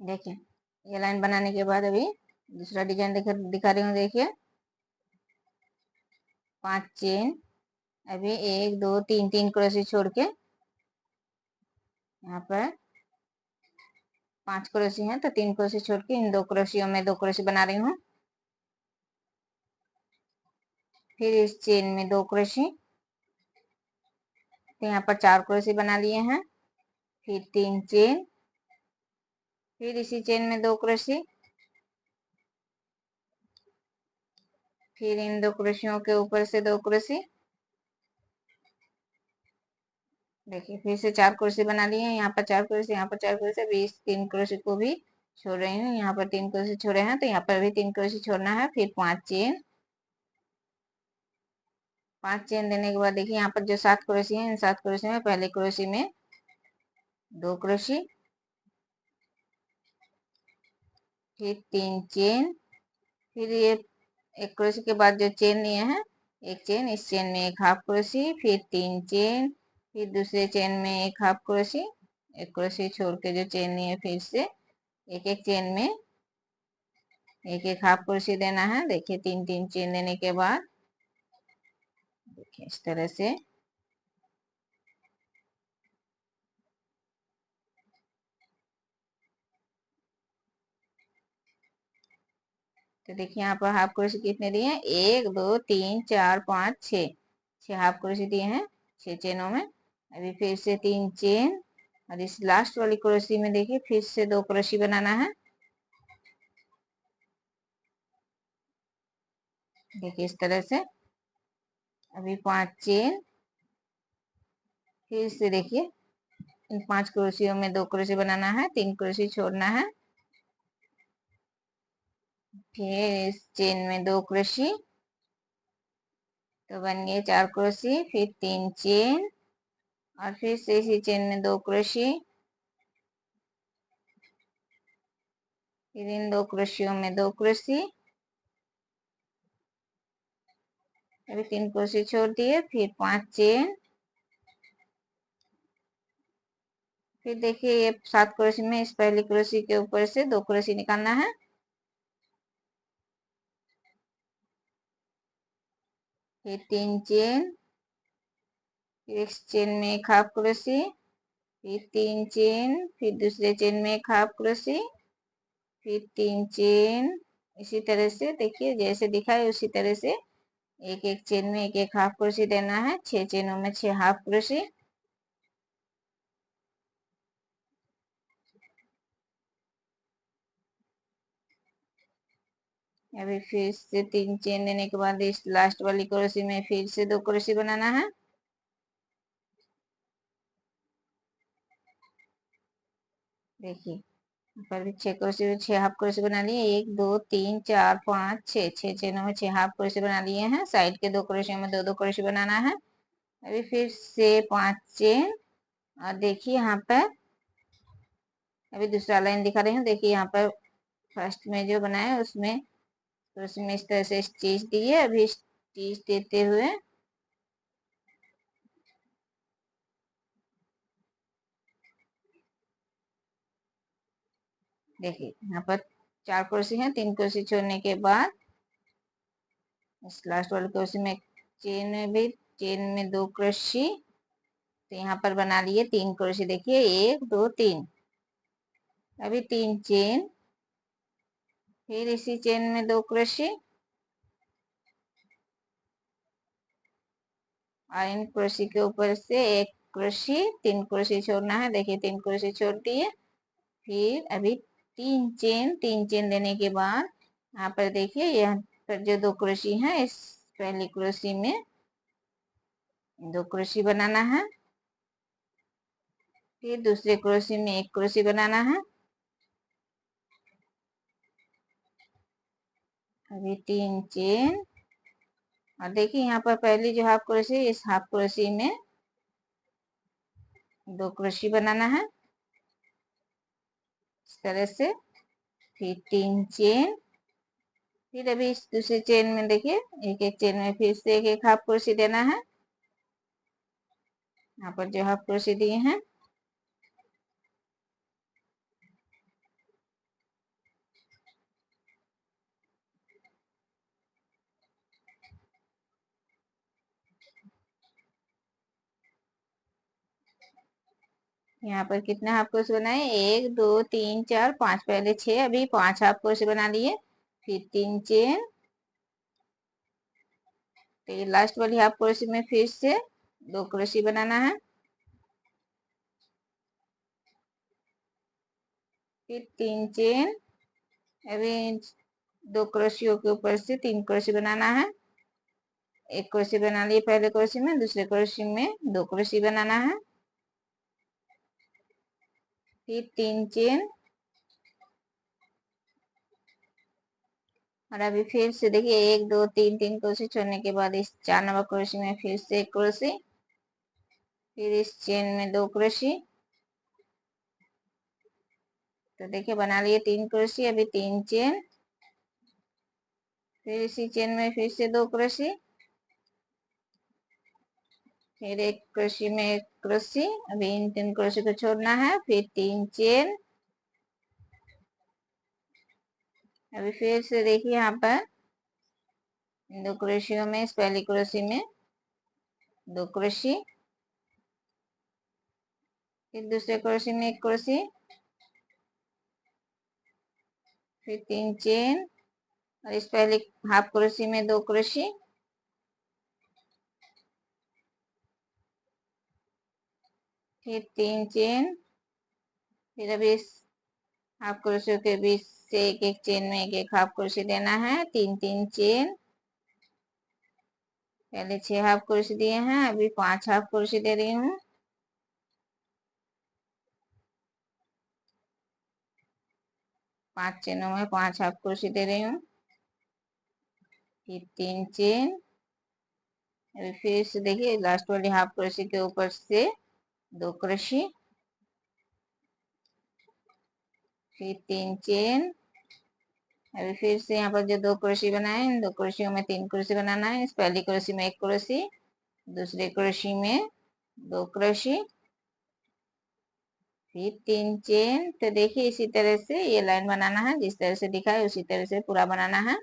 देखिए ये लाइन बनाने के बाद अभी दूसरा डिजाइन दिखा रही हूँ। देखिए 5 चेन, अभी 1 2 3 3 क्रोशे छोड़ के यहाँ पर 5 क्रोशे हैं, तो 3 क्रोशे छोड़ के इन 2 क्रोशियों में 2 क्रोशे बना रही हूँ। फिर इस चेन में 2 क्रोशे, तो यहाँ पर 4 क्रोशे बना लिए हैं। फिर 3 चेन, फिर इसी चेन में 2 क्रोशे, फिर इन 2 क्रोशियों के ऊपर से 2 क्रोशे। देखिए फिर से 4 क्रोशे बना लिए हैं। यहाँ पर 4 क्रोशे, यहाँ पर 4 क्रोशे, अभी इस 3 क्रोशे को भी छोड़ रही हूँ। यहाँ पर 3 क्रोशे छोड़े हैं, तो यहाँ पर भी 3 क्रोशे छोड़ना है। फिर 5 चेन, 5 चेन देने के बाद देखिए यहाँ पर जो 7 क्रोशे हैं, इन 7 क्रोशे में पहले क्रोशे में 2 क्रोशे, फिर 3 चेन, फिर ये एक क्रोशे के बाद जो चेन लिए हैं, एक चेन, इस चेन में एक हाफ क्रोशे, फिर 3 चेन, फिर दूसरे चेन में एक हाफ क्रोशे, एक क्रोशे छोड़ के जो चेन लिए फिर से एक एक चेन में एक एक हाफ क्रोशे देना है। देखिए 3 3 चेन देने के बाद देखिए इस तरह से तो देखिए यहाँ पर हाफ क्रोशे कितने दिए हैं, 1 2 3 4 5 6, 6 हाफ क्रोशे दिए हैं 6 चेनों में। अभी फिर से 3 चेन, और इस लास्ट वाली क्रोशे में देखिए फिर से 2 क्रोशे बनाना है। देखिए इस तरह से अभी 5 चेन, फिर से देखिए इन 5 क्रोशियों में 2 क्रोशे बनाना है, 3 क्रोशे छोड़ना है। फिर इस चेन में 2 क्रोशे, तो बन गए 4 क्रोशे, फिर 3 चेन, और फिर से इसी चेन में 2 क्रोशे, फिर इन 2 क्रोशियों में 2 क्रोशे, अभी 3 क्रोशे छोड़ दिए, फिर 5 चेन, फिर देखिए ये 7 क्रोशे में इस पहली क्रोशे के ऊपर से 2 क्रोशे निकालना है। फिर 3 चेन, फिर इस चेन में एक हाफ क्रोशे, फिर 3 चेन, फिर दूसरे चेन में एक हाफ क्रोशे, फिर 3 चेन। इसी तरह से देखिए जैसे दिखाए उसी तरह से एक एक चेन में एक एक हाफ क्रोशे देना है। 6 चेनों में 6 हाफ क्रोशे। अभी फिर से 3 चेन देने के बाद इस लास्ट वाली क्रोशे में फिर से 2 क्रोशे बनाना है। देखिए पर भी 6 क्रोशे, 6 हाफ क्रोशे बना लिए। 1 2 3 4 5 6, 6 चेनों में 6 हाफ क्रोशे बना लिए हैं। साइड के 2 क्रोशे में 2 2 क्रोशे बनाना है। अभी फिर से 5 चेन, और देखिए यहाँ पर अभी दूसरा लाइन दिखा रही हूँ। देखिए यहाँ पर फर्स्ट में जो बनाया उसमें, तो उसमें इस तरह से स्टिच दिए। अभी स्टिच देते हुए देखिए यहाँ पर 4 क्रोशे हैं, 3 क्रोशे छोड़ने के बाद इस लास्ट वाले क्रोशे में चेन में भी, चेन में 2 क्रोशे, तो यहाँ पर बना लिए 3 क्रोशे। देखिए 1 2 3, अभी 3 चेन, फिर इसी चेन में 2 क्रोशे, और इन क्रोशे के ऊपर से एक क्रोशे, 3 क्रोशे छोड़ना है। देखिए 3 क्रोशे छोड़ दिए। फिर अभी 3 चेन, 3 चेन देने के बाद यहाँ पर देखिए यहाँ पर जो 2 क्रोशे हैं, इस पहली क्रोशे में 2 क्रोशे बनाना है। फिर दूसरे क्रोशे में 1 क्रोशे बनाना है। अभी 3 चेन, और देखिए यहाँ पर पहली जो हाफ क्रोशे, इस हाफ क्रोशे में 2 क्रोशे बनाना है इस तरह से। फिर 3 चेन, फिर अभी इस दूसरे चेन में देखिए एक एक चेन में फिर से एक एक हाफ क्रोशे देना है। यहाँ पर जो हाफ क्रोशे दिए हैं, यहाँ पर कितना हाफ क्रोशे बनाए, 1 2 3 4 5, पहले 6, अभी 5 हाफ क्रोशे बना लिए, फिर 3 चेन। तो ये लास्ट वाली हाफ क्रोशे में फिर से 2 क्रोशे बनाना है, फिर 3 चेन। अभी 2 क्रोशियों के ऊपर से 3 क्रोशे बनाना है, एक क्रोशे बना लिए पहले क्रोशे में, दूसरे क्रोशे में 2 क्रोशे बनाना है, फिर 3 चेन। और अभी फिर से देखिए 1 2 3 क्रोशे छोड़ने के बाद इस 4 नंबर क्रोशे में फिर से 1 क्रोशे, फिर इस चेन में 2 क्रोशे। तो देखिए बना लिए 3 क्रोशे, अभी 3 चेन, फिर इसी चेन में फिर से 2 क्रोशे, फिर 1 क्रोशे में 1 क्रोशे, अभी इन 3 क्रोशे को छोड़ना है, फिर 3 चेन। अभी फिर से देखिए यहाँ पर इन 2 क्रोशियों में, इस पहली क्रोशे में 2 क्रोशे, फिर दूसरे क्रोशे में 1 क्रोशे, फिर 3 चेन, और इस पहले हाफ क्रोशे में 2 क्रोशे, फिर 3 चेन। फिर अभी इस हाफ क्रोशे के बीच से एक एक चेन में एक एक हाफ क्रोशे देना है, 3 चेन। पहले 6 हाफ क्रोशे दिए हैं, अभी 5 हाफ क्रोशे दे रही हूँ, 5 चेनों में 5 हाफ क्रोशे दे रही हूँ, फिर 3 चेन। अभी फिर से देखिए लास्ट वाली हाफ क्रोशे के ऊपर से 2 क्रोशे, फिर 3 चेन। अभी फिर से यहाँ पर जो 2 क्रोशे बनाए, इन 2 क्रोशियों में 3 क्रोशे बनाना है, इस पहली क्रोशे में 1 क्रोशे, दूसरे क्रोशे में 2 क्रोशे, फिर 3 चेन। तो देखिए इसी तरह से ये लाइन बनाना है, जिस तरह से दिखा है उसी तरह से पूरा बनाना है।